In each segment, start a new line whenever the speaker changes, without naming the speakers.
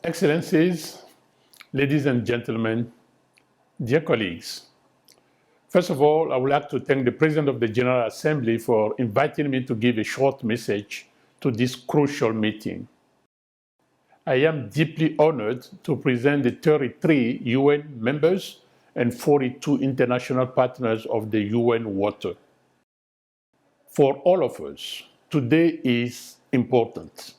Excellencies, ladies and gentlemen, dear colleagues. First of all, I would like to thank the President of the General Assembly for inviting me to give a short message to this crucial meeting. I am deeply honored to present the 33 UN members and 42 international partners of the UN Water. For all of us, today is important.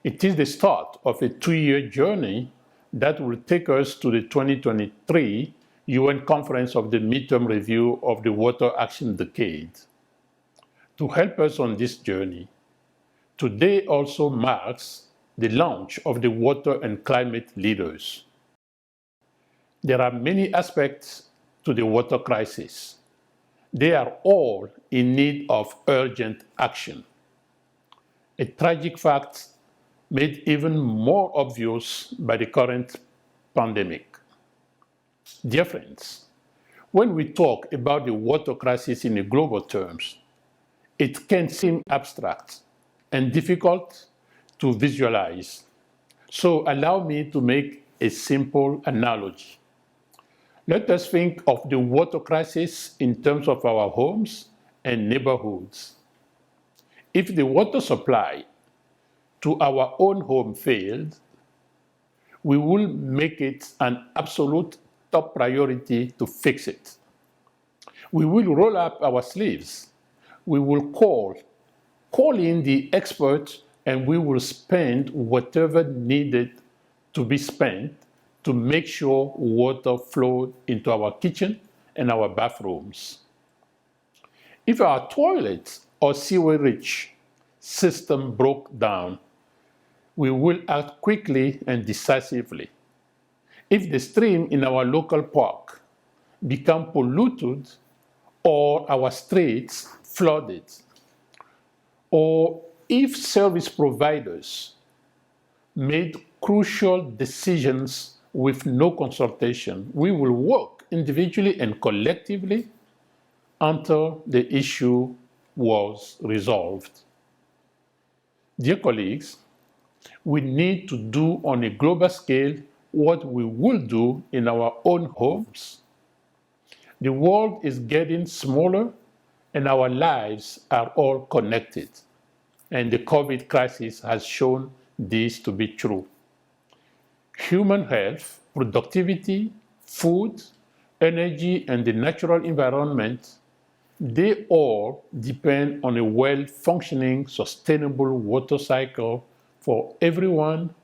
It is the start of a 2-year journey that will take us to the 2023 UN Conference of the Midterm Review of the Water Action Decade. To help us on this journey, today also marks the launch of the Water and Climate Leaders. There are many aspects to the water crisis. They are all in need of urgent action. A tragic fact made even more obvious by the current pandemic. Dear friends, when we talk about the water crisis in global terms, it can seem abstract and difficult to visualize. So allow me to make a simple analogy. Let us think of the water crisis in terms of our homes and neighborhoods. If the water supply to our own home failed, we will make it an absolute top priority to fix it. We will roll up our sleeves. We will call in the experts, and we will spend whatever needed to be spent to make sure water flowed into our kitchen and our bathrooms. If our toilets or sewerage system broke down, we will act quickly and decisively. If the stream in our local park become polluted or our streets flooded, or if service providers made crucial decisions with no consultation, we will work individually and collectively until the issue was resolved. Dear colleagues, we need to do on a global scale what we will do in our own homes. The world is getting smaller and our lives are all connected. And the COVID crisis has shown this to be true. Human health, productivity, food, energy, and the natural environment, they all depend on a well-functioning, sustainable water cycle for everyone,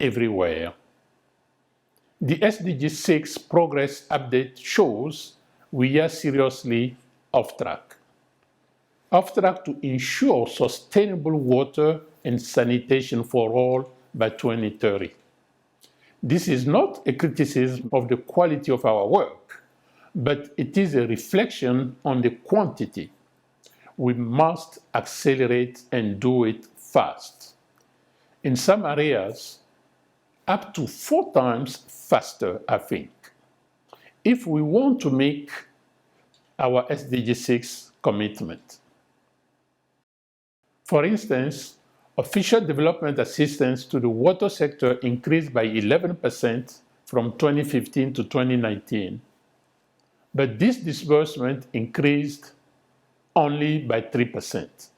everywhere. The SDG 6 progress update shows we are seriously off track. Off track to ensure sustainable water and sanitation for all by 2030. This is not a criticism of the quality of our work, but it is a reflection on the quantity. We must accelerate and do it fast. In some areas, up to 4 times faster, I think, if we want to make our SDG 6 commitment. For instance, official development assistance to the water sector increased by 11% from 2015 to 2019, but this disbursement increased only by 3%.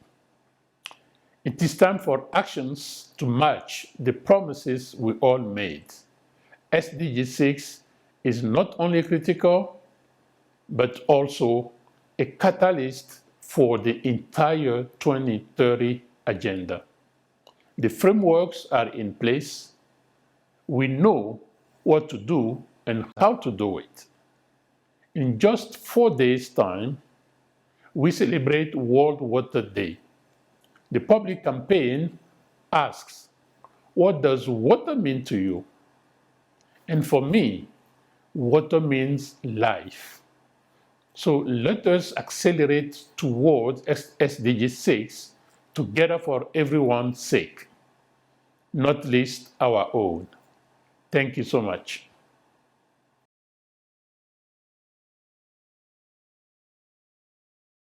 It is time for actions to match the promises we all made. SDG 6 is not only critical, but also a catalyst for the entire 2030 agenda. The frameworks are in place. We know what to do and how to do it. In just 4 days' time, we celebrate World Water Day. The public campaign asks, what does water mean to you? And for me, water means life. So let us accelerate towards SDG 6 together for everyone's sake, not least our own. Thank you so much.